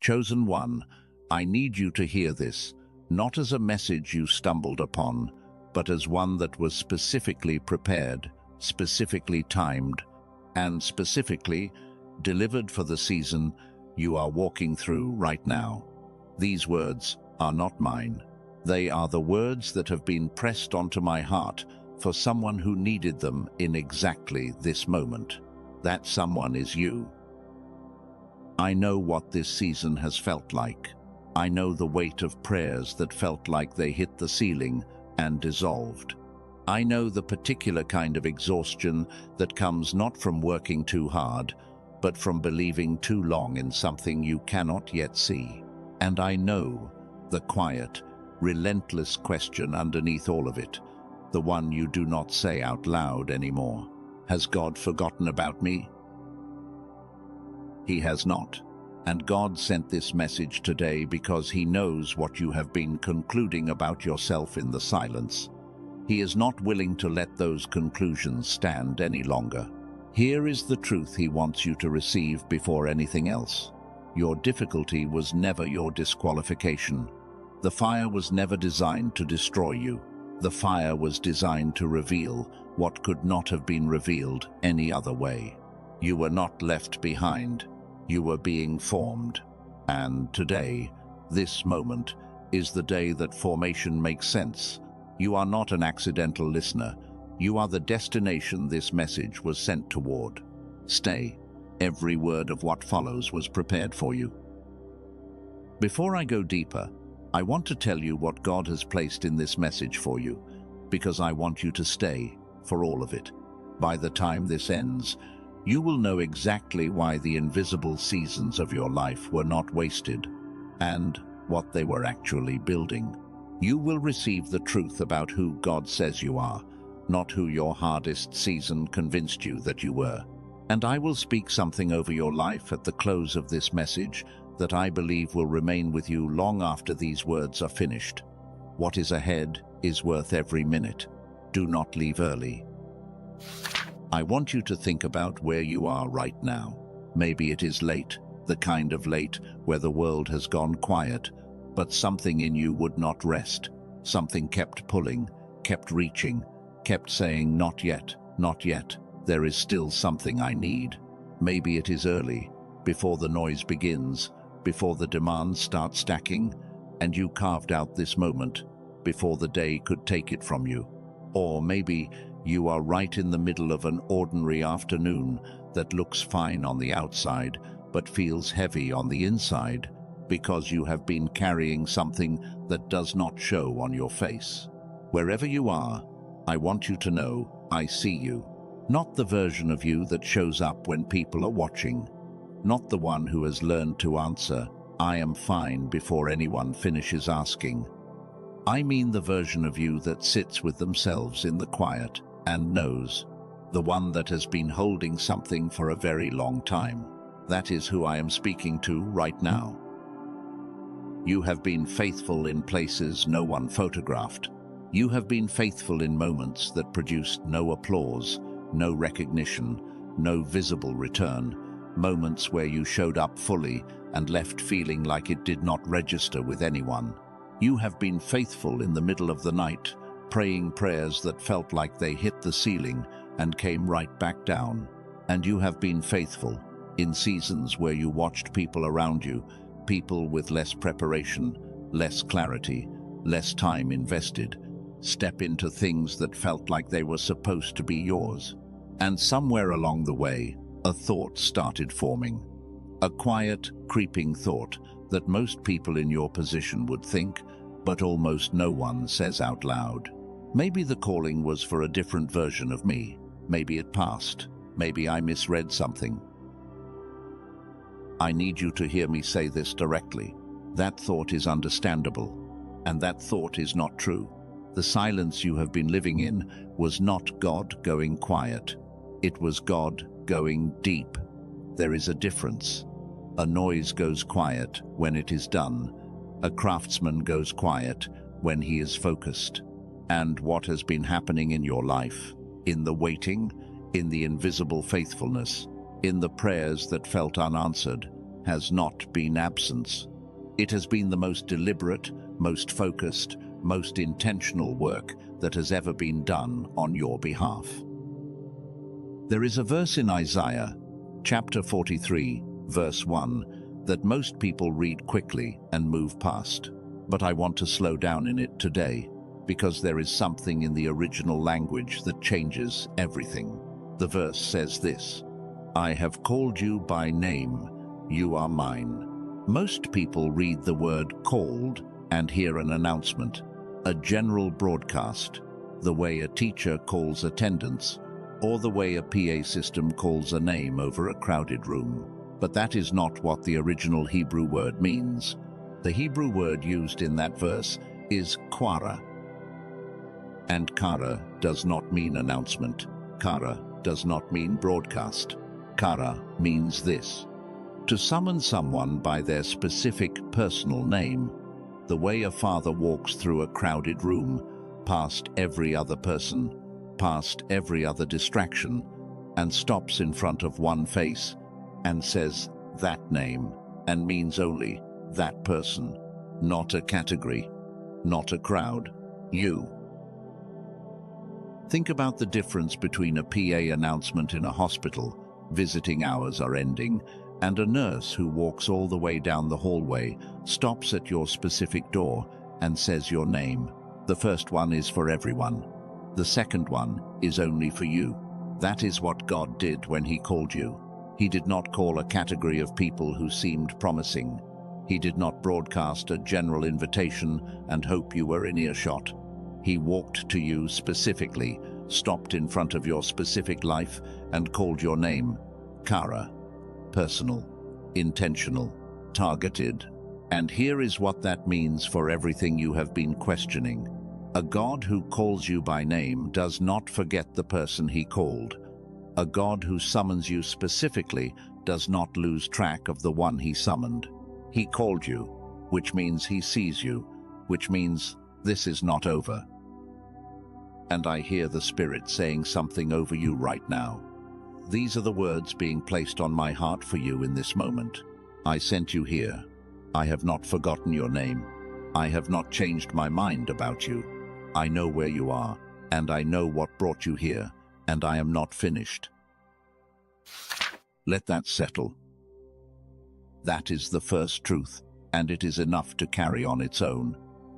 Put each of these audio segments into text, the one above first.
Chosen one, I need you to hear this, not as a message you stumbled upon, but as one that was specifically prepared, specifically timed, and specifically delivered for the season you are walking through right now. These words are not mine. They are the words that have been pressed onto my heart for someone who needed them in exactly this moment. That someone is you. I know what this season has felt like. I know the weight of prayers that felt like they hit the ceiling and dissolved. I know the particular kind of exhaustion that comes not from working too hard, but from believing too long in something you cannot yet see. And I know the quiet, relentless question underneath all of it, the one you do not say out loud anymore. Has God forgotten about me? He has not. And God sent this message today because He knows what you have been concluding about yourself in the silence. He is not willing to let those conclusions stand any longer. Here is the truth He wants you to receive before anything else. Your difficulty was never your disqualification. The fire was never designed to destroy you. The fire was designed to reveal what could not have been revealed any other way. You were not left behind. You were being formed. And today, this moment, is the day that formation makes sense. You are not an accidental listener. You are the destination this message was sent toward. Stay. Every word of what follows was prepared for you. Before I go deeper, I want to tell you what God has placed in this message for you, because I want you to stay for all of it. By the time this ends, you will know exactly why the invisible seasons of your life were not wasted, and what they were actually building. You will receive the truth about who God says you are, not who your hardest season convinced you that you were. And I will speak something over your life at the close of this message that I believe will remain with you long after these words are finished. What is ahead is worth every minute. Do not leave early. I want you to think about where you are right now. Maybe it is late, the kind of late where the world has gone quiet, but something in you would not rest. Something kept pulling, kept reaching, kept saying, not yet, not yet. There is still something I need. Maybe it is early, before the noise begins, before the demands start stacking, and you carved out this moment before the day could take it from you. Or maybe you are right in the middle of an ordinary afternoon that looks fine on the outside but feels heavy on the inside because you have been carrying something that does not show on your face. Wherever you are, I want you to know I see you. Not the version of you that shows up when people are watching. Not the one who has learned to answer, I am fine, before anyone finishes asking. I mean the version of you that sits with themselves in the quiet and knows, the one that has been holding something for a very long time. That is who I am speaking to right now. You have been faithful in places no one photographed. You have been faithful in moments that produced no applause, no recognition, no visible return, moments where you showed up fully and left feeling like it did not register with anyone. You have been faithful in the middle of the night, praying prayers that felt like they hit the ceiling and came right back down. And you have been faithful in seasons where you watched people around you, people with less preparation, less clarity, less time invested, step into things that felt like they were supposed to be yours. And somewhere along the way, a thought started forming. A quiet, creeping thought that most people in your position would think, but almost no one says out loud. Maybe the calling was for a different version of me. Maybe it passed. Maybe I misread something. I need you to hear me say this directly. That thought is understandable, and that thought is not true. The silence you have been living in was not God going quiet. It was God going deep. There is a difference. A noise goes quiet when it is done. A craftsman goes quiet when he is focused. And what has been happening in your life, in the waiting, in the invisible faithfulness, in the prayers that felt unanswered, has not been absence. It has been the most deliberate, most focused, most intentional work that has ever been done on your behalf. There is a verse in Isaiah, chapter 43, verse 1, that most people read quickly and move past. But I want to slow down in it today, because there is something in the original language that changes everything. The verse says this: "I have called you by name, you are mine." Most people read the word "called" and hear an announcement, a general broadcast, the way a teacher calls attendance, or the way a PA system calls a name over a crowded room. But that is not what the original Hebrew word means. The Hebrew word used in that verse is kara. And kara does not mean announcement. Kara does not mean broadcast. Kara means this: to summon someone by their specific personal name, the way a father walks through a crowded room, past every other person, past every other distraction, and stops in front of one face and says that name, and means only that person, not a category, not a crowd, you. Think about the difference between a PA announcement in a hospital, visiting hours are ending, and a nurse who walks all the way down the hallway, stops at your specific door, and says your name. The first one is for everyone. The second one is only for you. That is what God did when He called you. He did not call a category of people who seemed promising. He did not broadcast a general invitation and hope you were in earshot. He walked to you specifically, stopped in front of your specific life, and called your name. Kara. Personal, intentional, targeted. And here is what that means for everything you have been questioning. A God who calls you by name does not forget the person He called. A God who summons you specifically does not lose track of the one He summoned. He called you, which means He sees you, which means this is not over. And I hear the Spirit saying something over you right now. These are the words being placed on my heart for you in this moment. I sent you here. I have not forgotten your name. I have not changed my mind about you. I know where you are, and I know what brought you here, and I am not finished. Let that settle. That is the first truth, and it is enough to carry on its own.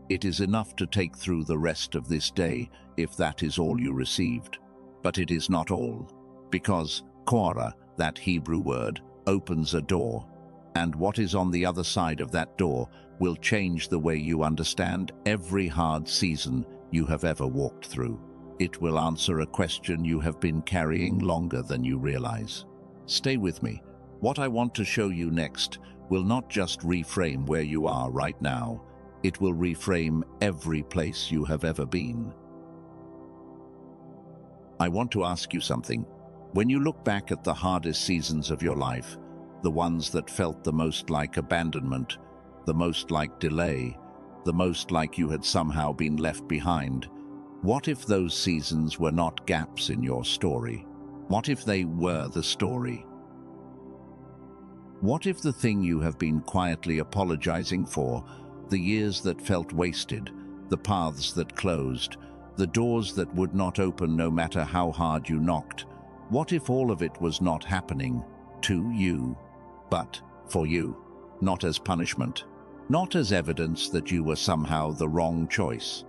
It is enough to take through the rest of this day, if that is all you received. But it is not all, because kara, that Hebrew word, opens a door, and what is on the other side of that door will change the way you understand every hard season you have ever walked through. It will answer a question you have been carrying longer than you realize. Stay with me. What I want to show you next will not just reframe where you are right now. It will reframe every place you have ever been. I want to ask you something. When you look back at the hardest seasons of your life, the ones that felt the most like abandonment, the most like delay, the most like you had somehow been left behind, what if those seasons were not gaps in your story? What if they were the story? What if the thing you have been quietly apologizing for, the years that felt wasted, the paths that closed, the doors that would not open no matter how hard you knocked, what if all of it was not happening to you, but for you, not as punishment, not as evidence that you were somehow the wrong choice,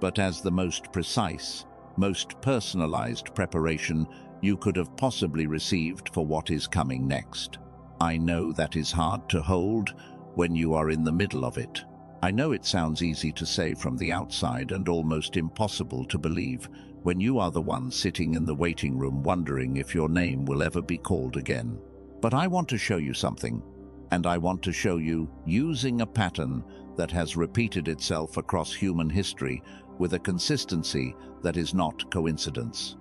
but as the most precise, most personalized preparation you could have possibly received for what is coming next? I know that is hard to hold when you are in the middle of it. I know it sounds easy to say from the outside and almost impossible to believe when you are the one sitting in the waiting room wondering if your name will ever be called again. But I want to show you something, and I want to show you using a pattern that has repeated itself across human history with a consistency that is not coincidence.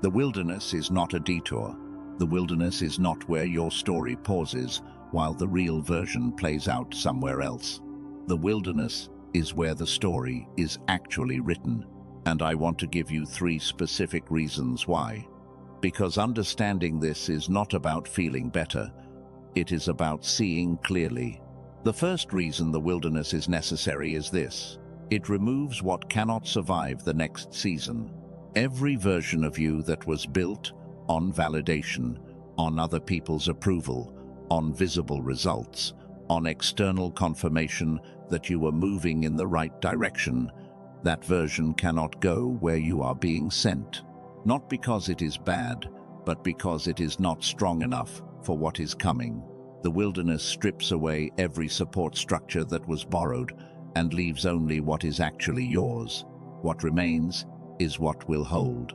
The wilderness is not a detour. The wilderness is not where your story pauses while the real version plays out somewhere else. The wilderness is where the story is actually written. And I want to give you 3 specific reasons why. Because understanding this is not about feeling better. It is about seeing clearly. The first reason the wilderness is necessary is this: it removes what cannot survive the next season. Every version of you that was built on validation, on other people's approval, on visible results, on external confirmation that you were moving in the right direction, that version cannot go where you are being sent. Not because it is bad, but because it is not strong enough for what is coming. The wilderness strips away every support structure that was borrowed and leaves only what is actually yours. What remains is what will hold.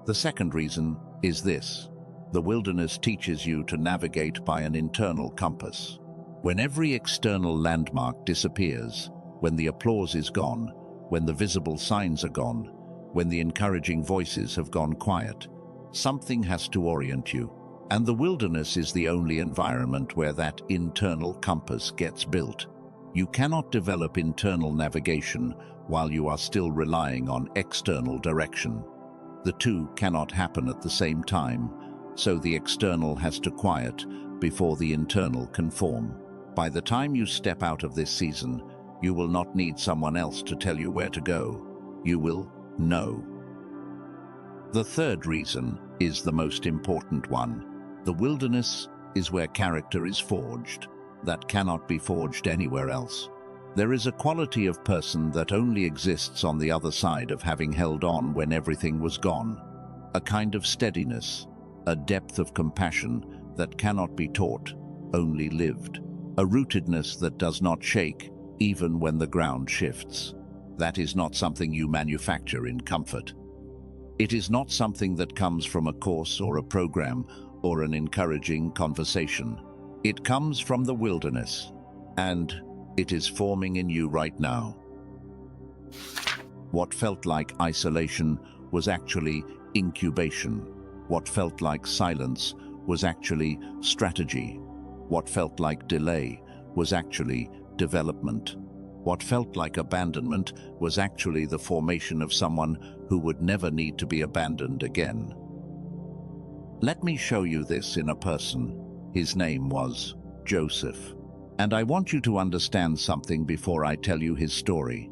The second reason is this: the wilderness teaches you to navigate by an internal compass. When every external landmark disappears, when the applause is gone, when the visible signs are gone, when the encouraging voices have gone quiet, something has to orient you. And the wilderness is the only environment where that internal compass gets built. You cannot develop internal navigation while you are still relying on external direction. The two cannot happen at the same time, so the external has to quiet before the internal can form. By the time you step out of this season, you will not need someone else to tell you where to go. You will know. The third reason is the most important one. The wilderness is where character is forged, that cannot be forged anywhere else. There is a quality of person that only exists on the other side of having held on when everything was gone. A kind of steadiness, a depth of compassion that cannot be taught, only lived. A rootedness that does not shake, even when the ground shifts. That is not something you manufacture in comfort. It is not something that comes from a course or a program or an encouraging conversation. It comes from the wilderness, and it is forming in you right now. What felt like isolation was actually incubation. What felt like silence was actually strategy. What felt like delay was actually development. What felt like abandonment was actually the formation of someone who would never need to be abandoned again. Let me show you this in a person. His name was Joseph. And I want you to understand something before I tell you his story.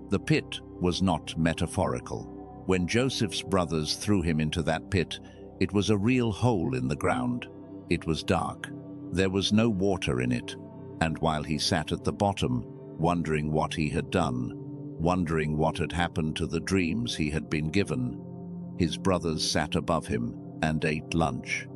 The pit was not metaphorical. When Joseph's brothers threw him into that pit, it was a real hole in the ground. It was dark. There was no water in it. And while he sat at the bottom, wondering what he had done, wondering what had happened to the dreams he had been given, his brothers sat above him and ate lunch.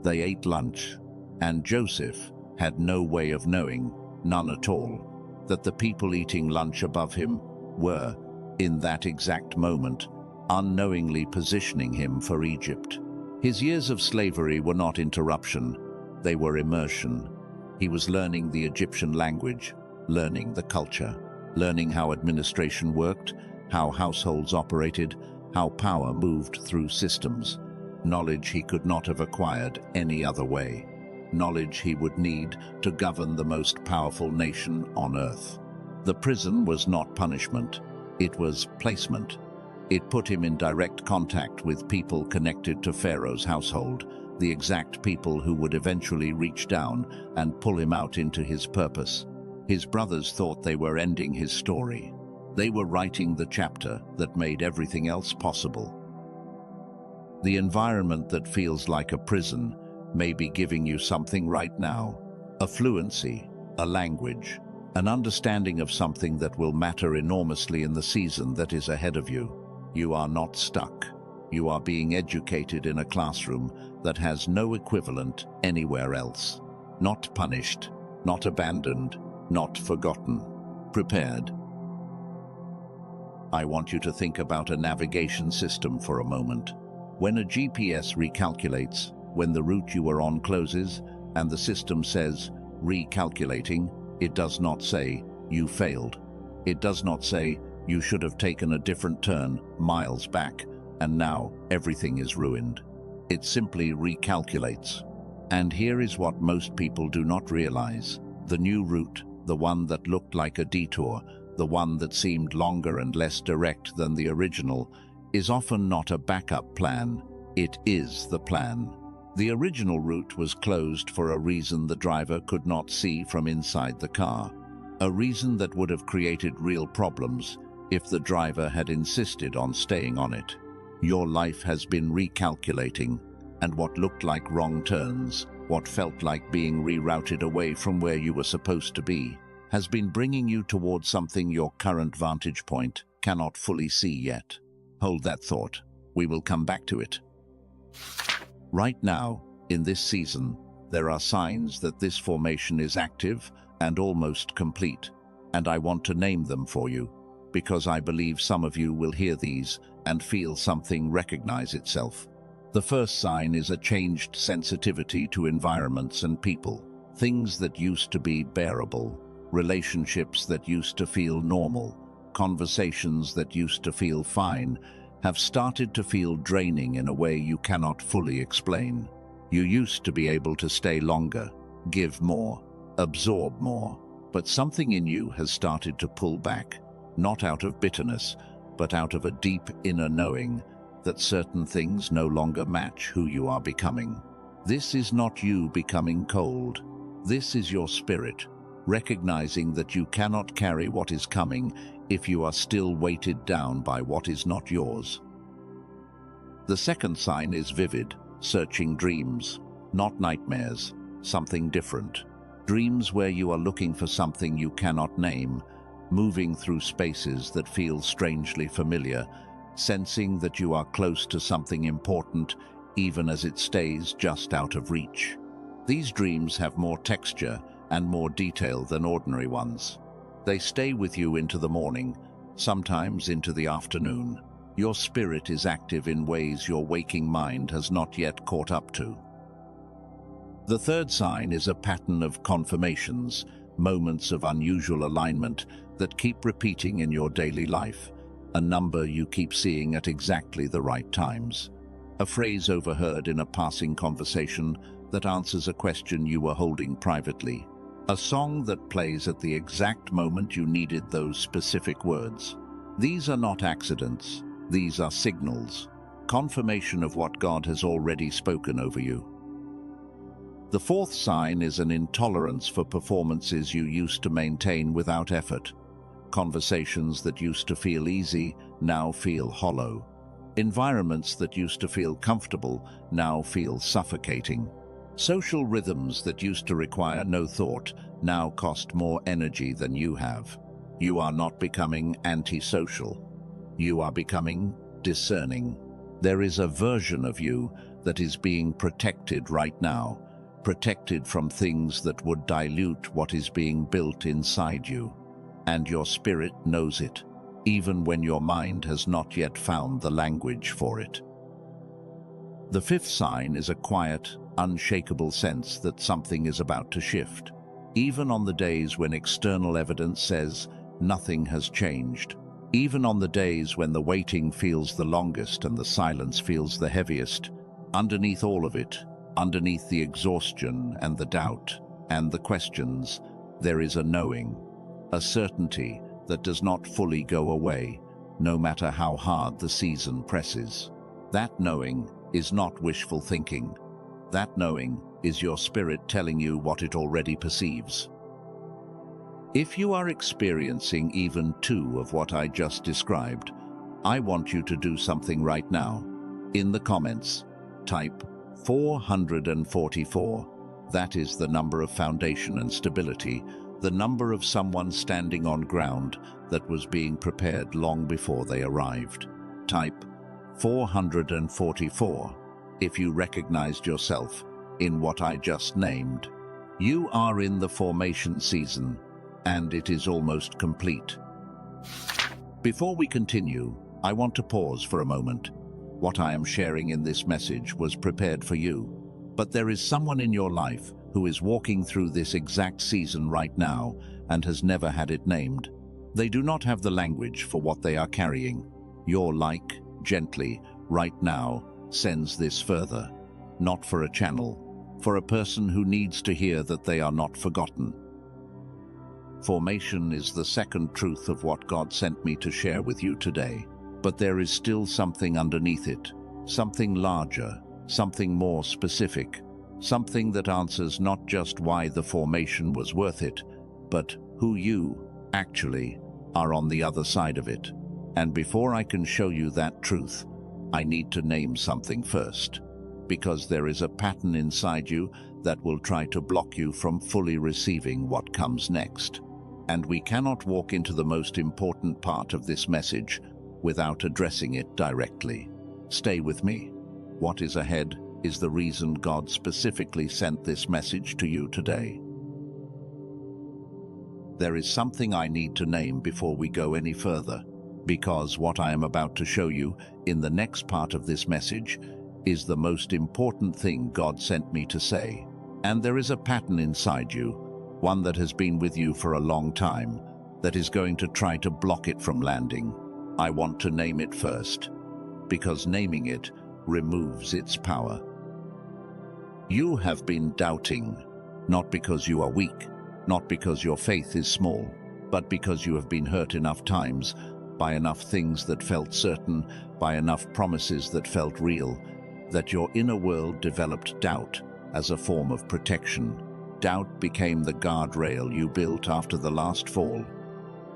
They ate lunch, and Joseph had no way of knowing, none at all, that the people eating lunch above him were, in that exact moment, unknowingly positioning him for Egypt. His years of slavery were not interruption, they were immersion. He was learning the Egyptian language, learning the culture, learning how administration worked, how households operated, how power moved through systems. Knowledge he could not have acquired any other way. Knowledge he would need to govern the most powerful nation on earth. The prison was not punishment, it was placement. It put him in direct contact with people connected to Pharaoh's household, the exact people who would eventually reach down and pull him out into his purpose. His brothers thought they were ending his story. They were writing the chapter that made everything else possible. The environment that feels like a prison may be giving you something right now. A fluency, a language, an understanding of something that will matter enormously in the season that is ahead of you. You are not stuck. You are being educated in a classroom that has no equivalent anywhere else. Not punished, not abandoned, not forgotten. Prepared. I want you to think about a navigation system for a moment. When a GPS recalculates, when the route you are on closes, and the system says, recalculating, it does not say, you failed. It does not say, you should have taken a different turn miles back, and now everything is ruined. It simply recalculates. And here is what most people do not realize. The new route, the one that looked like a detour, the one that seemed longer and less direct than the original, is often not a backup plan. It is the plan. The original route was closed for a reason the driver could not see from inside the car, a reason that would have created real problems if the driver had insisted on staying on it. Your life has been recalculating, and what looked like wrong turns, what felt like being rerouted away from where you were supposed to be, has been bringing you towards something your current vantage point cannot fully see yet. Hold that thought. We will come back to it. Right now, in this season, there are signs that this formation is active and almost complete, and I want to name them for you, because I believe some of you will hear these and feel something recognize itself. The first sign is a changed sensitivity to environments and people, things that used to be bearable, relationships that used to feel normal, conversations that used to feel fine, have started to feel draining in a way you cannot fully explain. You used to be able to stay longer, give more, absorb more, but something in you has started to pull back, not out of bitterness, but out of a deep inner knowing that certain things no longer match who you are becoming. This is not you becoming cold. This is your spirit, recognizing that you cannot carry what is coming if you are still weighted down by what is not yours. The second sign is vivid, searching dreams, not nightmares, something different. Dreams where you are looking for something you cannot name, moving through spaces that feel strangely familiar, sensing that you are close to something important even as it stays just out of reach. These dreams have more texture and more detail than ordinary ones. They stay with you into the morning, sometimes into the afternoon. Your spirit is active in ways your waking mind has not yet caught up to. The third sign is a pattern of confirmations, moments of unusual alignment that keep repeating in your daily life, a number you keep seeing at exactly the right times, a phrase overheard in a passing conversation that answers a question you were holding privately, a song that plays at the exact moment you needed those specific words. These are not accidents, these are signals, confirmation of what God has already spoken over you. The fourth sign is an intolerance for performances you used to maintain without effort. Conversations that used to feel easy now feel hollow. Environments that used to feel comfortable now feel suffocating. Social rhythms that used to require no thought now cost more energy than you have. You are not becoming antisocial. You are becoming discerning. There is a version of you that is being protected right now, protected from things that would dilute what is being built inside you. And your spirit knows it, even when your mind has not yet found the language for it. The fifth sign is a quiet, unshakable sense that something is about to shift, even on the days when external evidence says nothing has changed, even on the days when the waiting feels the longest and the silence feels the heaviest. Underneath all of it, underneath the exhaustion and the doubt and the questions, there is a knowing, a certainty that does not fully go away, no matter how hard the season presses. That knowing is not wishful thinking. That knowing is your spirit telling you what it already perceives. If you are experiencing even two of what I just described, I want you to do something right now. In the comments, type 444. That is the number of foundation and stability, the number of someone standing on ground that was being prepared long before they arrived. Type 444 if you recognized yourself in what I just named. You are in the formation season, and it is almost complete. Before we continue, I want to pause for a moment. What I am sharing in this message was prepared for you, but there is someone in your life who is walking through this exact season right now and has never had it named. They do not have the language for what they are carrying. Your like, gently, right now, sends this further, not for a channel, for a person who needs to hear that they are not forgotten. Formation is the second truth of what God sent me to share with you today, but there is still something underneath it, something larger, something more specific, something that answers not just why the formation was worth it, but who you, actually, are on the other side of it. And before I can show you that truth, I need to name something first, because there is a pattern inside you that will try to block you from fully receiving what comes next. And we cannot walk into the most important part of this message without addressing it directly. Stay with me. What is ahead is the reason God specifically sent this message to you today. There is something I need to name before we go any further, because what I am about to show you in the next part of this message is the most important thing God sent me to say. And there is a pattern inside you, one that has been with you for a long time, that is going to try to block it from landing. I want to name it first, because naming it removes its power. You have been doubting, not because you are weak, not because your faith is small, but because you have been hurt enough times by enough things that felt certain, by enough promises that felt real, that your inner world developed doubt as a form of protection. Doubt became the guardrail you built after the last fall.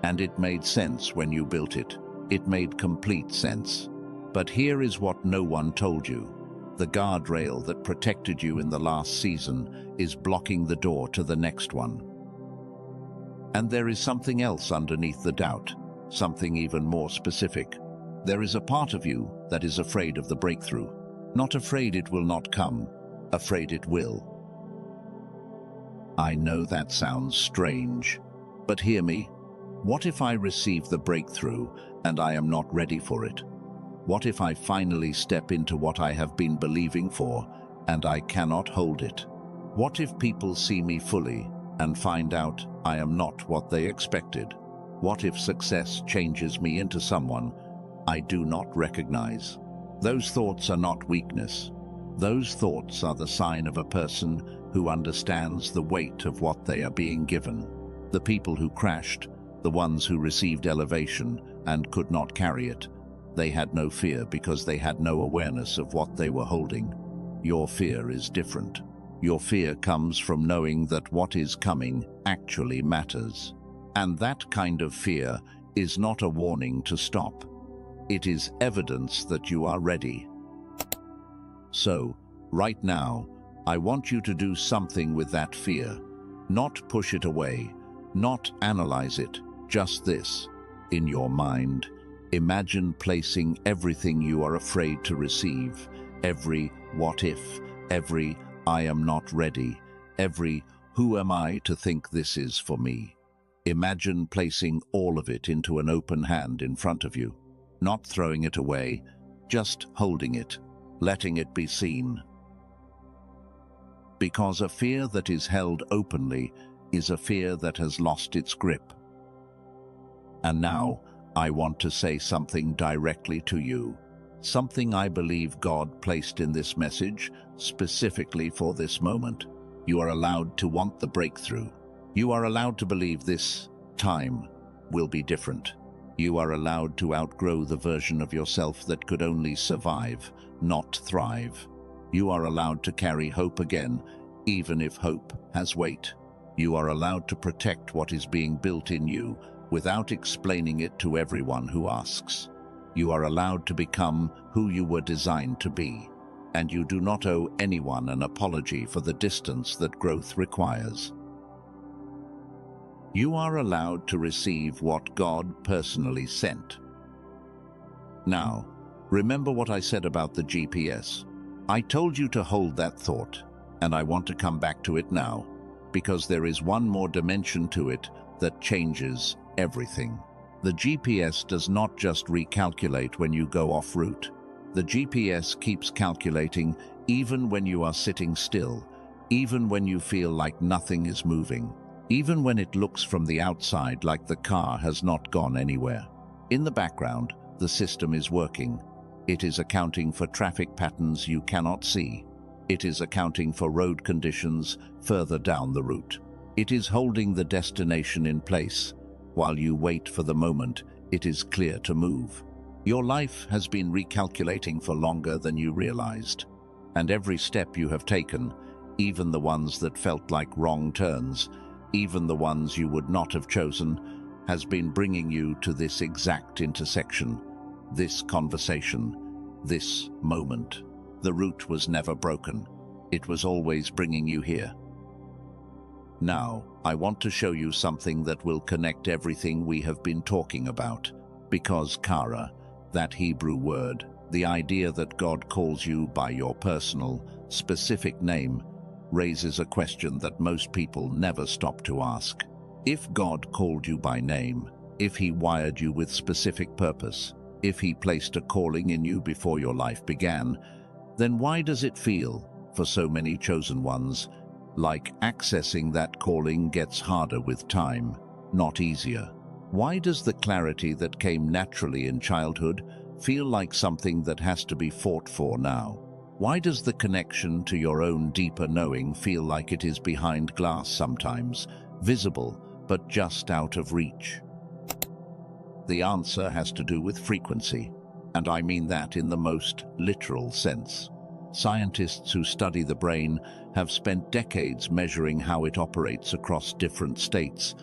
And it made sense when you built it. It made complete sense. But here is what no one told you. The guardrail that protected you in the last season is blocking the door to the next one. And there is something else underneath the doubt, something even more specific. There is a part of you that is afraid of the breakthrough. Not afraid it will not come, afraid it will. I know that sounds strange, but hear me. What if I receive the breakthrough and I am not ready for it? What if I finally step into what I have been believing for and I cannot hold it? What if people see me fully and find out I am not what they expected? What if success changes me into someone I do not recognize? Those thoughts are not weakness. Those thoughts are the sign of a person who understands the weight of what they are being given. The people who crashed, the ones who received elevation and could not carry it, they had no fear because they had no awareness of what they were holding. Your fear is different. Your fear comes from knowing that what is coming actually matters. And that kind of fear is not a warning to stop. It is evidence that you are ready. So, right now, I want you to do something with that fear. Not push it away, not analyze it, just this. In your mind, imagine placing everything you are afraid to receive, every what if, every I am not ready, every who am I to think this is for me. Imagine placing all of it into an open hand in front of you, not throwing it away, just holding it, letting it be seen. Because a fear that is held openly is a fear that has lost its grip. And now, I want to say something directly to you, something I believe God placed in this message specifically for this moment. You are allowed to want the breakthrough. You are allowed to believe this time will be different. You are allowed to outgrow the version of yourself that could only survive, not thrive. You are allowed to carry hope again, even if hope has weight. You are allowed to protect what is being built in you without explaining it to everyone who asks. You are allowed to become who you were designed to be, and you do not owe anyone an apology for the distance that growth requires. You are allowed to receive what God personally sent. Now, remember what I said about the GPS. I told you to hold that thought, and I want to come back to it now, because there is one more dimension to it that changes everything. The GPS does not just recalculate when you go off route. The GPS keeps calculating even when you are sitting still, even when you feel like nothing is moving, even when it looks from the outside like the car has not gone anywhere. In the background, the system is working. It is accounting for traffic patterns you cannot see. It is accounting for road conditions further down the route. It is holding the destination in place. While you wait for the moment, it is clear to move. Your life has been recalculating for longer than you realized. And every step you have taken, even the ones that felt like wrong turns, even the ones you would not have chosen, has been bringing you to this exact intersection, this conversation, this moment. The route was never broken. It was always bringing you here. Now, I want to show you something that will connect everything we have been talking about. Because Kara, that Hebrew word, the idea that God calls you by your personal, specific name, raises a question that most people never stop to ask. If God called you by name, if He wired you with specific purpose, if He placed a calling in you before your life began, then why does it feel, for so many chosen ones, like accessing that calling gets harder with time, not easier? Why does the clarity that came naturally in childhood feel like something that has to be fought for now? Why does the connection to your own deeper knowing feel like it is behind glass sometimes, visible but just out of reach? The answer has to do with frequency, and I mean that in the most literal sense. Scientists who study the brain have spent decades measuring how it operates across different states,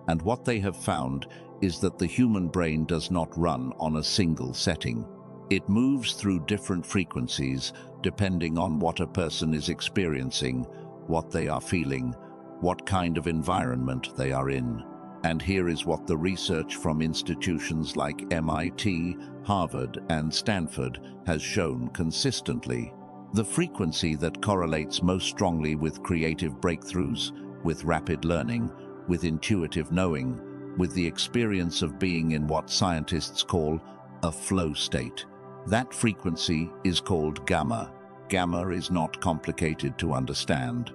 and what they have found is that the human brain does not run on a single setting. It moves through different frequencies depending on what a person is experiencing, what they are feeling, what kind of environment they are in. And here is what the research from institutions like MIT, Harvard, and Stanford has shown consistently. The frequency that correlates most strongly with creative breakthroughs, with rapid learning, with intuitive knowing, with the experience of being in what scientists call a flow state. That frequency is called gamma. Gamma is not complicated to understand.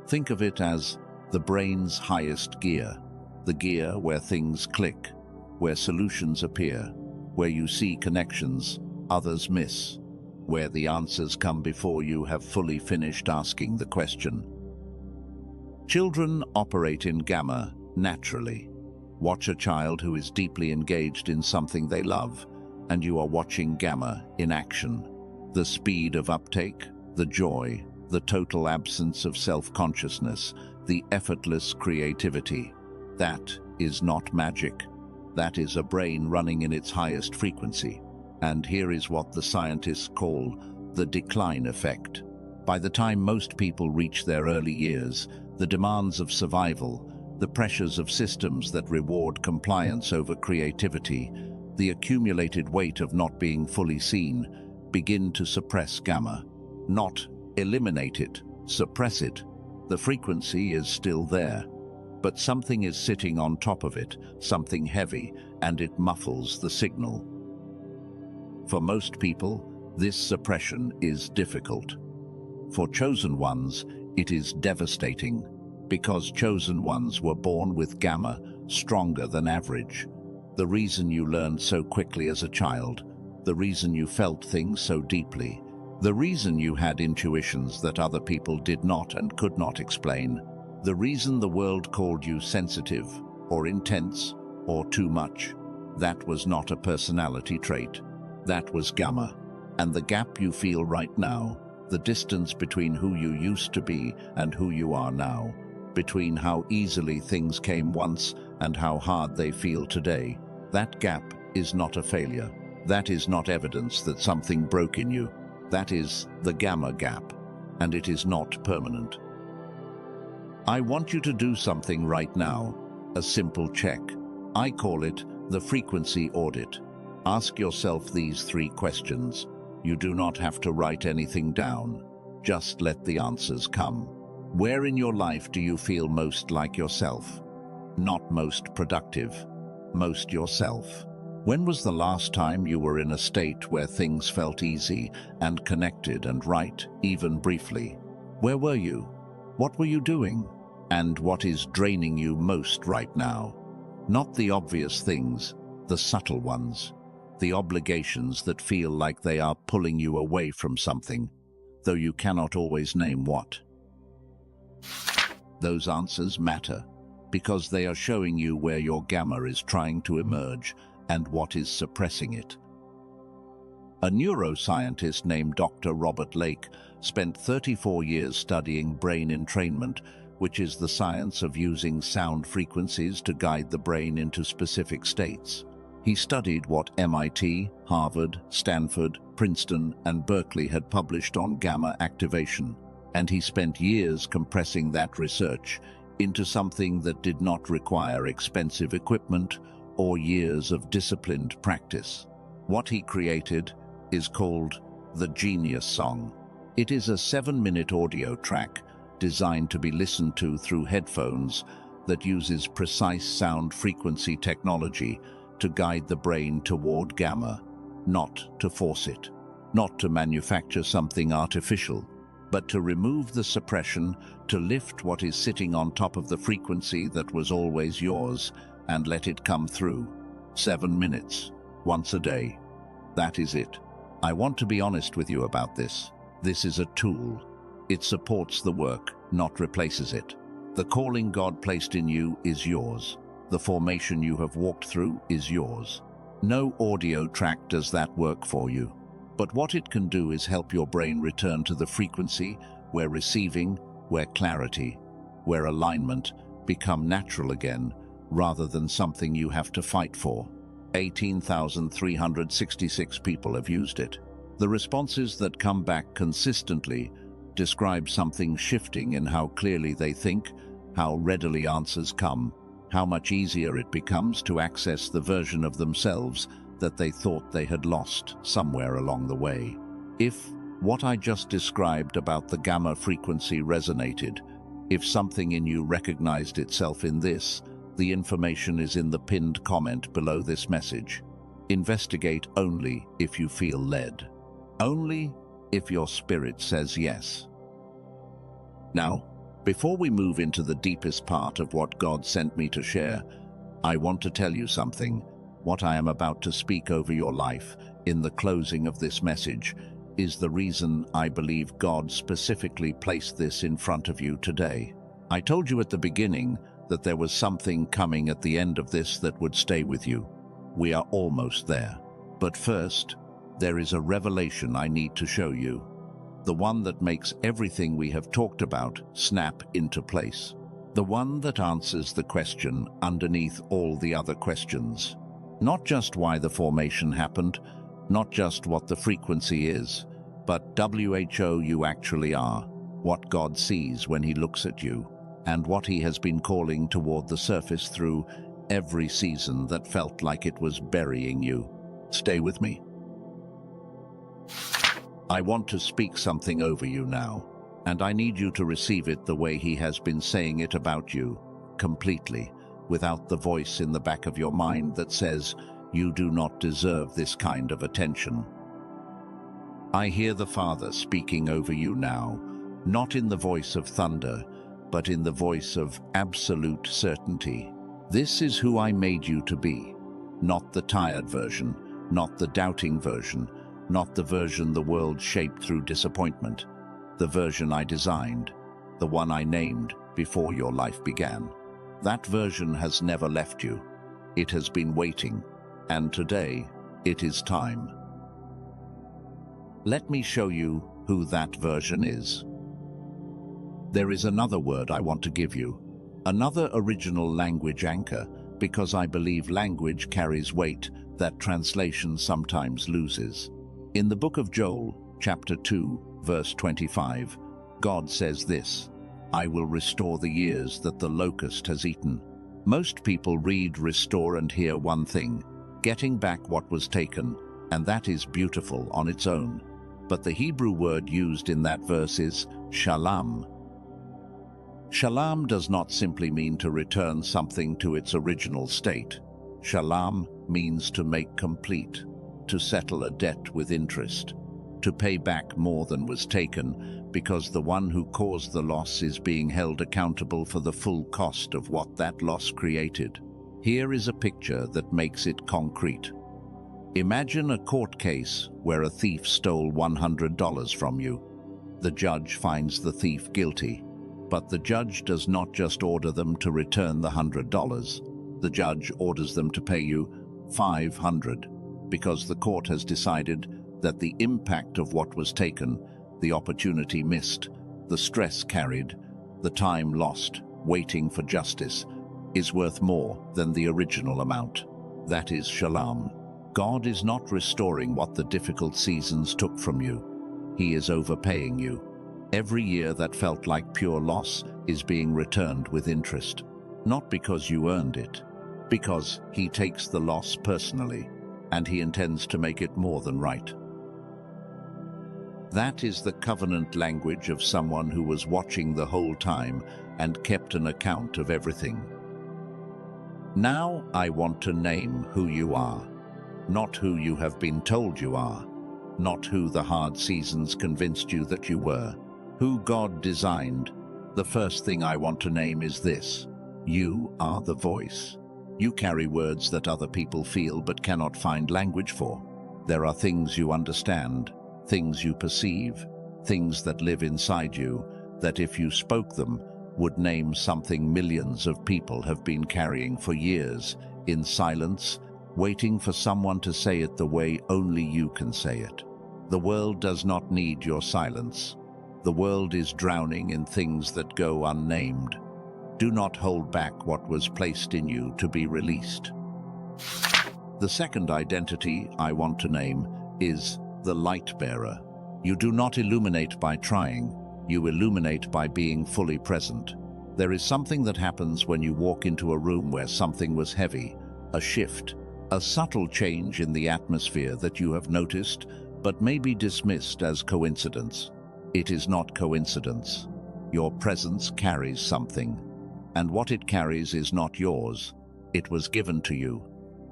Think of it as the brain's highest gear, the gear where things click, where solutions appear, where you see connections others miss, where the answers come before you have fully finished asking the question. Children operate in gamma naturally. Watch a child who is deeply engaged in something they love, and you are watching gamma in action. The speed of uptake, the joy, the total absence of self-consciousness, the effortless creativity. That is not magic. That is a brain running in its highest frequency. And here is what the scientists call the decline effect. By the time most people reach their early years, the demands of survival, the pressures of systems that reward compliance over creativity, the accumulated weight of not being fully seen, begin to suppress gamma. Not eliminate it, suppress it. The frequency is still there, but something is sitting on top of it, something heavy, and it muffles the signal. For most people, this suppression is difficult. For chosen ones, it is devastating, because chosen ones were born with gamma stronger than average. The reason you learned so quickly as a child, the reason you felt things so deeply, the reason you had intuitions that other people did not and could not explain, the reason the world called you sensitive, or intense, or too much, that was not a personality trait. That was gamma. And the gap you feel right now, the distance between who you used to be and who you are now, between how easily things came once and how hard they feel today, that gap is not a failure. That is not evidence that something broke in you. That is the gamma gap, and it is not permanent. I want you to do something right now, a simple check. I call it the frequency audit. Ask yourself these 3 questions. You do not have to write anything down. Just let the answers come. Where in your life do you feel most like yourself? Not most productive, most yourself. When was the last time you were in a state where things felt easy and connected and right, even briefly? Where were you? What were you doing? And what is draining you most right now? Not the obvious things, the subtle ones. The obligations that feel like they are pulling you away from something, though you cannot always name what. Those answers matter, because they are showing you where your gamma is trying to emerge and what is suppressing it. A neuroscientist named Dr. Robert Lake spent 34 years studying brain entrainment, which is the science of using sound frequencies to guide the brain into specific states. He studied what MIT, Harvard, Stanford, Princeton, and Berkeley had published on gamma activation, and he spent years compressing that research into something that did not require expensive equipment or years of disciplined practice. What he created is called the Genius Song. It is a 7-minute audio track designed to be listened to through headphones that uses precise sound frequency technology to guide the brain toward gamma, not to force it, not to manufacture something artificial, but to remove the suppression, to lift what is sitting on top of the frequency that was always yours and let it come through. 7 minutes, once a day. That is it. I want to be honest with you about this. This is a tool. It supports the work, not replaces it. The calling God placed in you is yours. The formation you have walked through is yours. No audio track does that work for you. But what it can do is help your brain return to the frequency where receiving, where clarity, where alignment become natural again, rather than something you have to fight for. 18,366 people have used it. The responses that come back consistently describe something shifting in how clearly they think, how readily answers come, how much easier it becomes to access the version of themselves that they thought they had lost somewhere along the way. If what I just described about the gamma frequency resonated, if something in you recognized itself in this, the information is in the pinned comment below this message. Investigate only if you feel led. Only if your spirit says yes. Now, before we move into the deepest part of what God sent me to share, I want to tell you something. What I am about to speak over your life in the closing of this message is the reason I believe God specifically placed this in front of you today. I told you at the beginning that there was something coming at the end of this that would stay with you. We are almost there. But first, there is a revelation I need to show you. The one that makes everything we have talked about snap into place. The one that answers the question underneath all the other questions. Not just why the formation happened, not just what the frequency is, but WHO you actually are, what God sees when He looks at you, and what He has been calling toward the surface through every season that felt like it was burying you. Stay with me. I want to speak something over you now, and I need you to receive it the way He has been saying it about you, completely, without the voice in the back of your mind that says, you do not deserve this kind of attention. I hear the Father speaking over you now, not in the voice of thunder, but in the voice of absolute certainty. This is who I made you to be, not the tired version, not the doubting version, not the version the world shaped through disappointment, the version I designed, the one I named before your life began. That version has never left you. It has been waiting, and today it is time. Let me show you who that version is. There is another word I want to give you, another original language anchor, because I believe language carries weight that translation sometimes loses. In the book of Joel, chapter 2, verse 25, God says this, I will restore the years that the locust has eaten. Most people read restore and hear one thing, getting back what was taken, and that is beautiful on its own. But the Hebrew word used in that verse is shalom. Shalom does not simply mean to return something to its original state. Shalom means to make complete, to settle a debt with interest, to pay back more than was taken, because the one who caused the loss is being held accountable for the full cost of what that loss created. Here is a picture that makes it concrete. Imagine a court case where a thief stole $100 from you. The judge finds the thief guilty, but the judge does not just order them to return the $100. The judge orders them to pay you $500, because the court has decided that the impact of what was taken the opportunity missed, the stress carried, the time lost, waiting for justice, is worth more than the original amount. That is shalom. God is not restoring what the difficult seasons took from you. He is overpaying you. Every year that felt like pure loss is being returned with interest. Not because you earned it, because He takes the loss personally, and He intends to make it more than right. That is the covenant language of someone who was watching the whole time and kept an account of everything. Now I want to name who you are, not who you have been told you are, not who the hard seasons convinced you that you were, who God designed. The first thing I want to name is this: you are the voice. You carry words that other people feel but cannot find language for. There are things you understand, things you perceive, things that live inside you, that if you spoke them, would name something millions of people have been carrying for years, in silence, waiting for someone to say it the way only you can say it. The world does not need your silence. The world is drowning in things that go unnamed. Do not hold back what was placed in you to be released. The second identity I want to name is the light bearer. You do not illuminate by trying, you illuminate by being fully present. There is something that happens when you walk into a room where something was heavy, a shift, a subtle change in the atmosphere that you have noticed but may be dismissed as coincidence. It is not coincidence. Your presence carries something, and what it carries is not yours. It was given to you,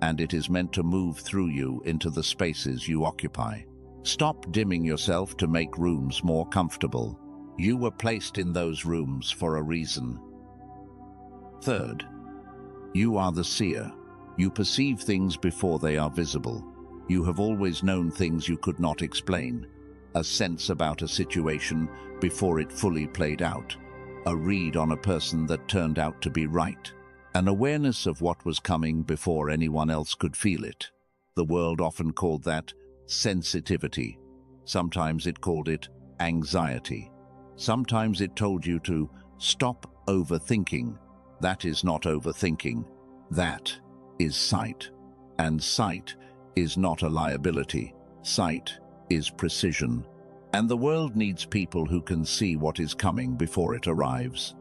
and it is meant to move through you into the spaces you occupy. Stop dimming yourself to make rooms more comfortable. You were placed in those rooms for a reason. Third, you are the seer. You perceive things before they are visible. You have always known things you could not explain. A sense about a situation before it fully played out. A read on a person that turned out to be right. An awareness of what was coming before anyone else could feel it. The world often called that sensitivity. Sometimes it called it anxiety. Sometimes it told you to stop overthinking. That is not overthinking. That is sight. And sight is not a liability. Sight is precision. And the world needs people who can see what is coming before it arrives.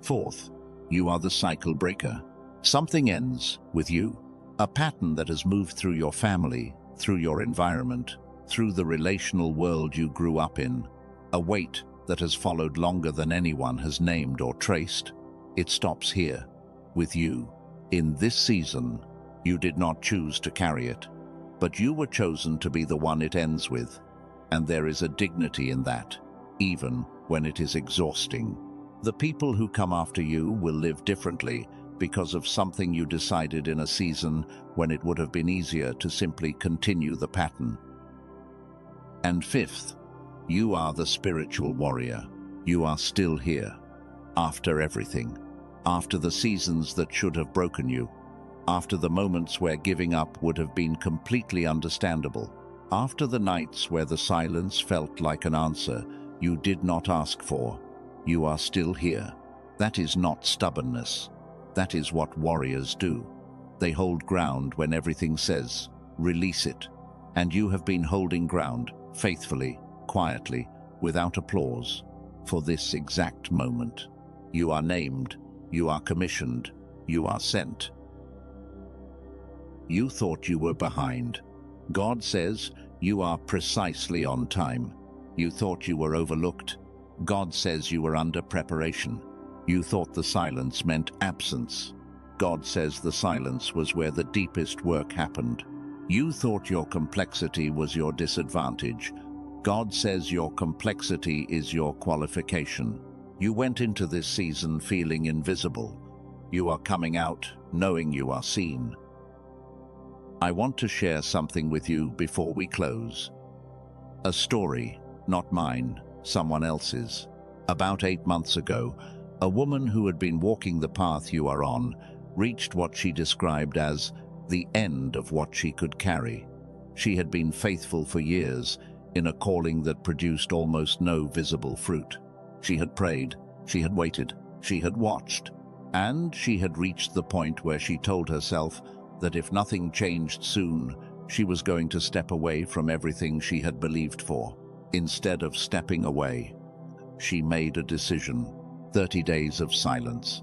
Fourth, you are the cycle breaker. Something ends with you. A pattern that has moved through your family, through your environment, through the relational world you grew up in. A weight that has followed longer than anyone has named or traced. It stops here, with you. In this season, you did not choose to carry it, but you were chosen to be the one it ends with. And there is a dignity in that, even when it is exhausting. The people who come after you will live differently because of something you decided in a season when it would have been easier to simply continue the pattern. And fifth, you are the spiritual warrior. You are still here, after everything, after the seasons that should have broken you, after the moments where giving up would have been completely understandable, after the nights where the silence felt like an answer you did not ask for. You are still here. That is not stubbornness. That is what warriors do. They hold ground when everything says, release it. And you have been holding ground, faithfully, quietly, without applause, for this exact moment. You are named, you are commissioned, you are sent. You thought you were behind. God says you are precisely on time. You thought you were overlooked. God says you were under preparation. You thought the silence meant absence. God says the silence was where the deepest work happened. You thought your complexity was your disadvantage. God says your complexity is your qualification. You went into this season feeling invisible. You are coming out knowing you are seen. I want to share something with you before we close. A story, not mine, someone else's. About 8 months ago, a woman who had been walking the path you are on reached what she described as the end of what she could carry. She had been faithful for years, in a calling that produced almost no visible fruit. She had prayed, she had waited, she had watched, and she had reached the point where she told herself that if nothing changed soon, she was going to step away from everything she had believed for. Instead of stepping away, she made a decision. 30 days of silence.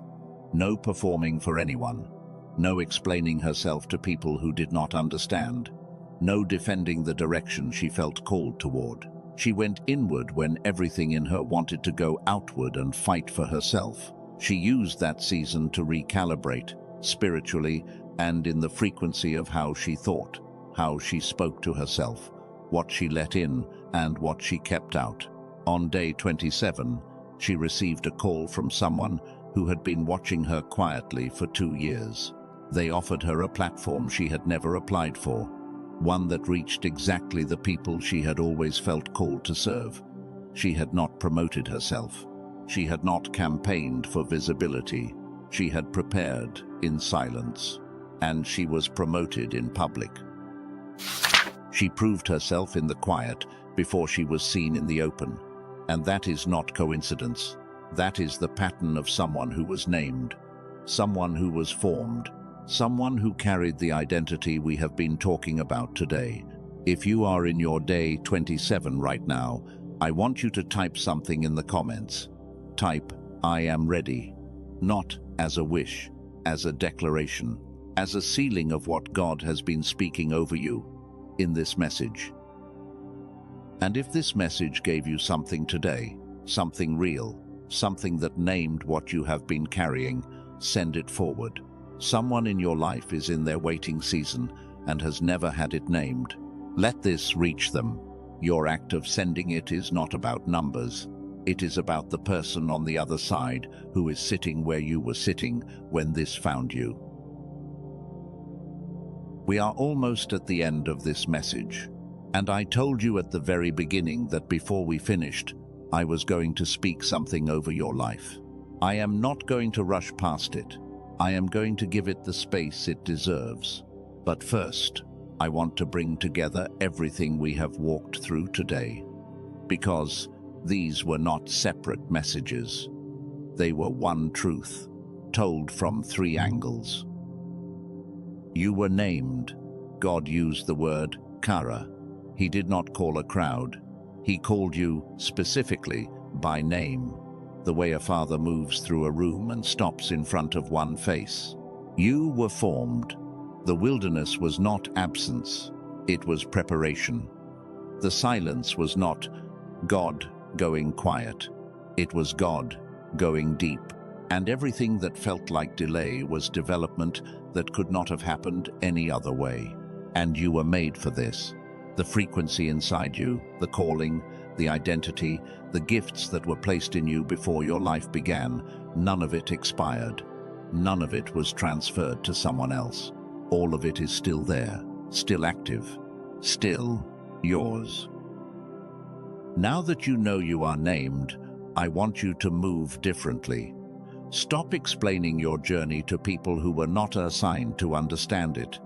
No performing for anyone. No explaining herself to people who did not understand. No defending the direction she felt called toward. She went inward when everything in her wanted to go outward and fight for herself. She used that season to recalibrate, spiritually and in the frequency of how she thought, how she spoke to herself, what she let in and what she kept out. On day 27, she received a call from someone who had been watching her quietly for 2 years. They offered her a platform she had never applied for, one that reached exactly the people she had always felt called to serve. She had not promoted herself. She had not campaigned for visibility. She had prepared in silence, and she was promoted in public. She proved herself in the quiet before she was seen in the open. And that is not coincidence. That is the pattern of someone who was named, someone who was formed, someone who carried the identity we have been talking about today. If you are in your day 27 right now, I want you to type something in the comments. Type, "I am ready," not as a wish, as a declaration, as a sealing of what God has been speaking over you in this message. And if this message gave you something today, something real, something that named what you have been carrying, send it forward. Someone in your life is in their waiting season and has never had it named. Let this reach them. Your act of sending it is not about numbers. It is about the person on the other side who is sitting where you were sitting when this found you. We are almost at the end of this message. And I told you at the very beginning that before we finished, I was going to speak something over your life. I am not going to rush past it. I am going to give it the space it deserves. But first, I want to bring together everything we have walked through today. Because these were not separate messages. They were one truth, told from 3 angles. You were named. God used the word kara. He did not call a crowd. He called you specifically by name, the way a father moves through a room and stops in front of one face. You were formed. The wilderness was not absence, it was preparation. The silence was not God going quiet, it was God going deep. And everything that felt like delay was development that could not have happened any other way. And you were made for this. The frequency inside you, the calling, the identity, the gifts that were placed in you before your life began, none of it expired. None of it was transferred to someone else. All of it is still there, still active, still yours. Now that you know you are named, I want you to move differently. Stop explaining your journey to people who were not assigned to understand it.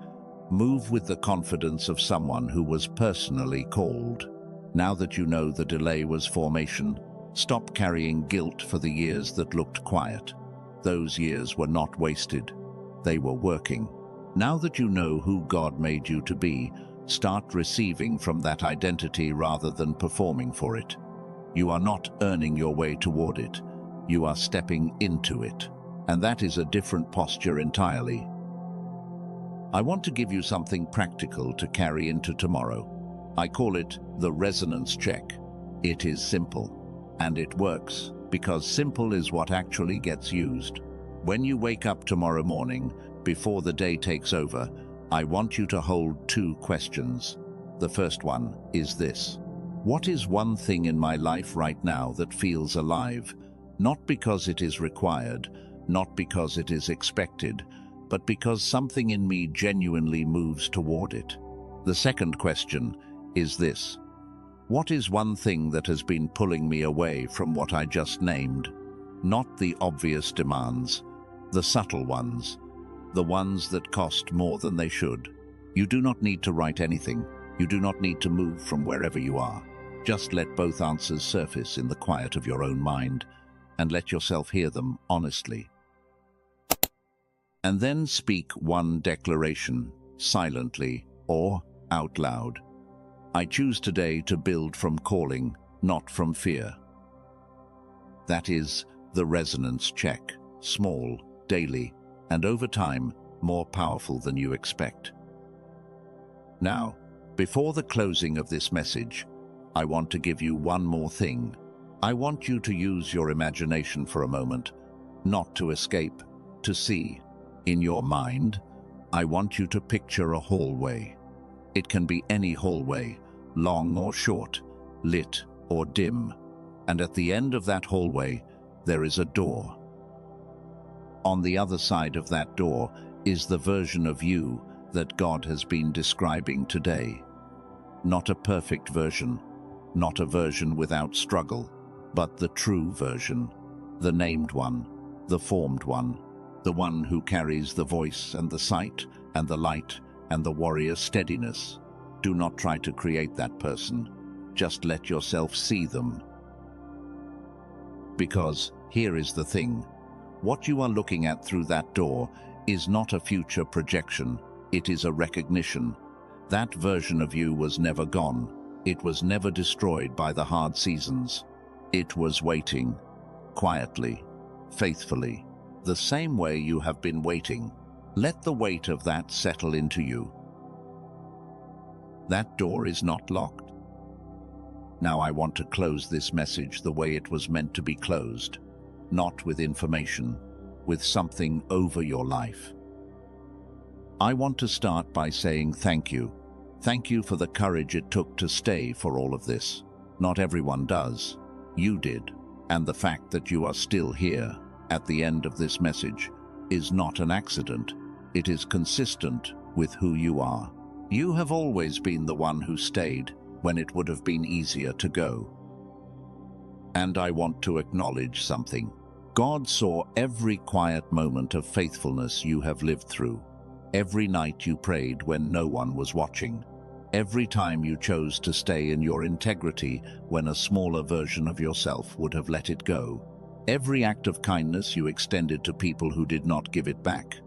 Move with the confidence of someone who was personally called. Now that you know the delay was formation, stop carrying guilt for the years that looked quiet. Those years were not wasted. They were working. Now that you know who God made you to be, start receiving from that identity rather than performing for it. You are not earning your way toward it. You are stepping into it. And that is a different posture entirely. I want to give you something practical to carry into tomorrow. I call it the resonance check. It is simple, and it works, because simple is what actually gets used. When you wake up tomorrow morning, before the day takes over, I want you to hold 2 questions. The first one is this: what is one thing in my life right now that feels alive? Not because it is required, not because it is expected, but because something in me genuinely moves toward it. The second question is this: what is one thing that has been pulling me away from what I just named? Not the obvious demands, the subtle ones, the ones that cost more than they should. You do not need to write anything. You do not need to move from wherever you are. Just let both answers surface in the quiet of your own mind and let yourself hear them honestly. And then speak one declaration, silently or out loud. I choose today to build from calling, not from fear. That is the resonance check, small, daily, and over time, more powerful than you expect. Now, before the closing of this message, I want to give you one more thing. I want you to use your imagination for a moment, not to escape, to see. In your mind, I want you to picture a hallway. It can be any hallway, long or short, lit or dim, and at the end of that hallway, there is a door. On the other side of that door is the version of you that God has been describing today. Not a perfect version, not a version without struggle, but the true version, the named one, the formed one, the one who carries the voice and the sight and the light and the warrior steadiness. Do not try to create that person. Just let yourself see them. Because here is the thing. What you are looking at through that door is not a future projection. It is a recognition. That version of you was never gone. It was never destroyed by the hard seasons. It was waiting, quietly, faithfully, the same way you have been waiting. Let the weight of that settle into you. That door is not locked. Now I want to close this message the way it was meant to be closed, not with information, with something over your life. I want to start by saying thank you. Thank you for the courage it took to stay for all of this. Not everyone does. You did. And the fact that you are still here at the end of this message is not an accident. It is consistent with who you are. You have always been the one who stayed when it would have been easier to go. And I want to acknowledge something. God saw every quiet moment of faithfulness you have lived through. Every night you prayed when no one was watching. Every time you chose to stay in your integrity when a smaller version of yourself would have let it go. Every act of kindness you extended to people who did not give it back.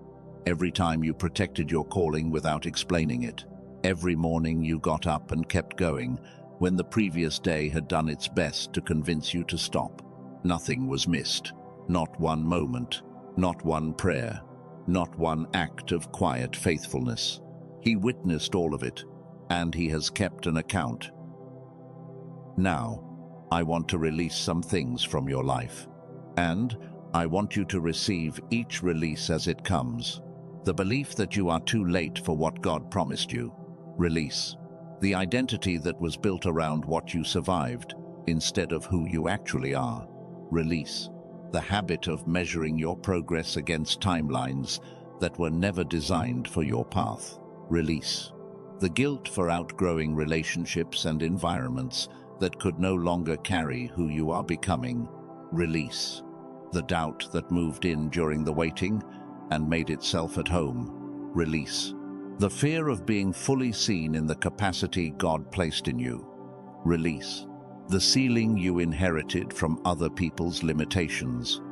Every time you protected your calling without explaining it. Every morning you got up and kept going when the previous day had done its best to convince you to stop. Nothing was missed. Not one moment. Not one prayer. Not one act of quiet faithfulness. He witnessed all of it, and he has kept an account. Now, I want to release some things from your life, and I want you to receive each release as it comes. The belief that you are too late for what God promised you. Release. The identity that was built around what you survived instead of who you actually are. Release. The habit of measuring your progress against timelines that were never designed for your path. Release. The guilt for outgrowing relationships and environments that could no longer carry who you are becoming. Release. The doubt that moved in during the waiting and made itself at home. Release. The fear of being fully seen in the capacity God placed in you. Release. The ceiling you inherited from other people's limitations.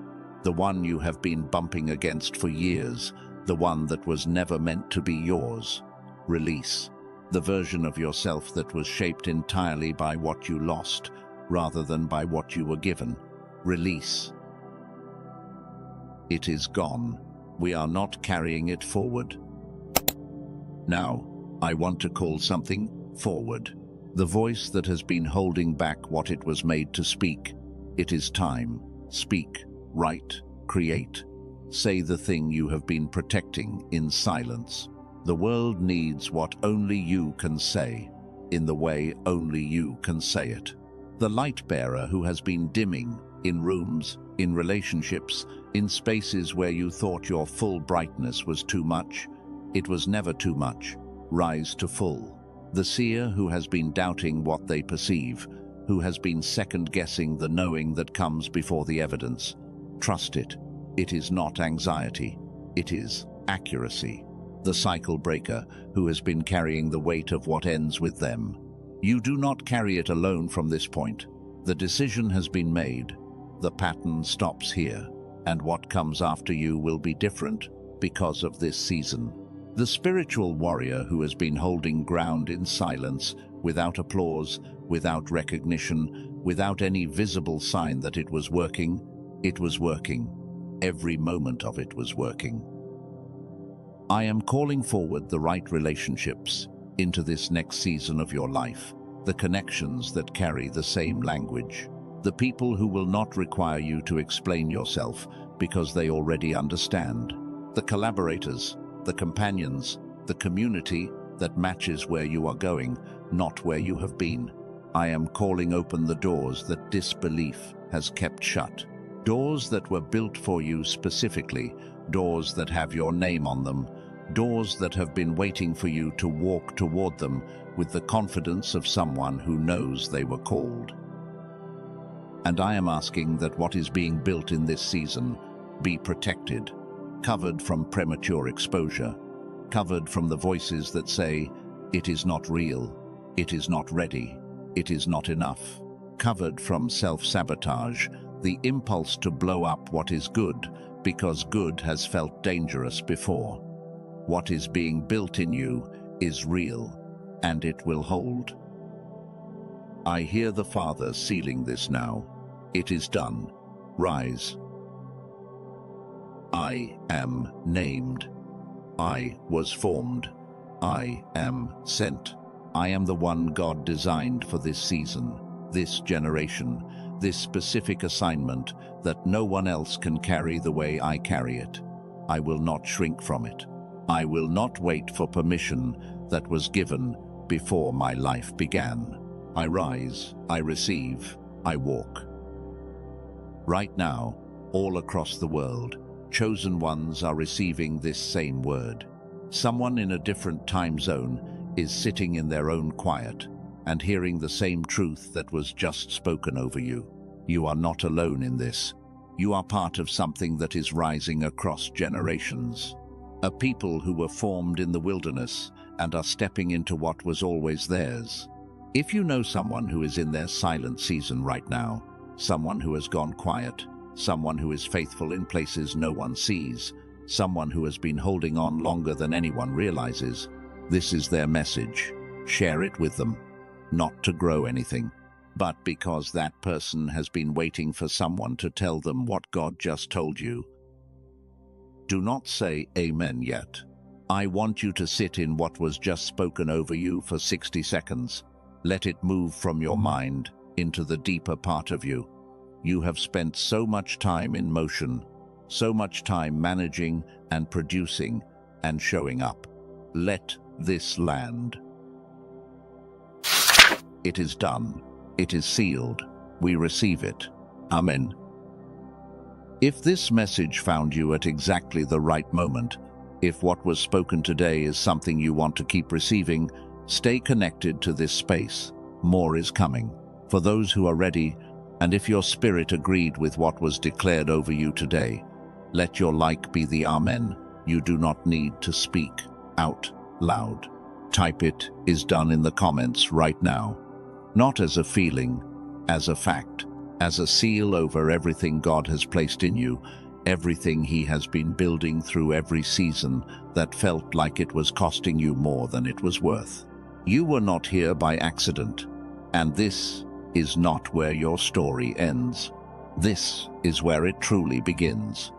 The one you have been bumping against for years, the one that was never meant to be yours. Release. The version of yourself that was shaped entirely by what you lost, rather than by what you were given. Release. It is gone. We are not carrying it forward. Now, I want to call something forward. The voice that has been holding back what it was made to speak. It is time. Speak, write, create. Say the thing you have been protecting in silence. The world needs what only you can say, in the way only you can say it. The light bearer who has been dimming in rooms, in relationships, in spaces where you thought your full brightness was too much. It was never too much. Rise to full. The seer who has been doubting what they perceive, who has been second-guessing the knowing that comes before the evidence. Trust it. It is not anxiety. It is accuracy. The cycle breaker who has been carrying the weight of what ends with them. You do not carry it alone from this point. The decision has been made. The pattern stops here, and what comes after you will be different because of this season. The spiritual warrior who has been holding ground in silence, without applause, without recognition, without any visible sign that it was working. Every moment of it was working. I am calling forward the right relationships into this next season of your life, the connections that carry the same language, the people who will not require you to explain yourself because they already understand, the collaborators, the companions, the community that matches where you are going, not where you have been. I am calling open the doors that disbelief has kept shut. Doors that were built for you specifically, doors that have your name on them, doors that have been waiting for you to walk toward them with the confidence of someone who knows they were called. And I am asking that what is being built in this season be protected, covered from premature exposure, covered from the voices that say, it is not real, it is not ready, it is not enough, covered from self-sabotage, the impulse to blow up what is good because good has felt dangerous before. What is being built in you is real, and it will hold. I hear the Father sealing this now. It is done. Rise. I am named. I was formed. I am sent. I am the one God designed for this season, this generation, this specific assignment that no one else can carry the way I carry it. I will not shrink from it. I will not wait for permission that was given before my life began. I rise, I receive, I walk. Right now, all across the world, chosen ones are receiving this same word. Someone in a different time zone is sitting in their own quiet and hearing the same truth that was just spoken over you. You are not alone in this. You are part of something that is rising across generations. A people who were formed in the wilderness and are stepping into what was always theirs. If you know someone who is in their silent season right now, someone who has gone quiet, someone who is faithful in places no one sees, someone who has been holding on longer than anyone realizes, this is their message. Share it with them, not to grow anything, but because that person has been waiting for someone to tell them what God just told you. Do not say amen yet. I want you to sit in what was just spoken over you for 60 seconds. Let it move from your mind into the deeper part of you. You have spent so much time in motion, so much time managing and producing and showing up. Let this land. It is done. It is sealed. We receive it. Amen. If this message found you at exactly the right moment, if what was spoken today is something you want to keep receiving, stay connected to this space. More is coming. For those who are ready, and if your spirit agreed with what was declared over you today, let your like be the Amen. You do not need to speak out loud. Type it is done in the comments right now. Not as a feeling, as a fact, as a seal over everything God has placed in you, everything He has been building through every season that felt like it was costing you more than it was worth. You were not here by accident, and this is not where your story ends. This is where it truly begins.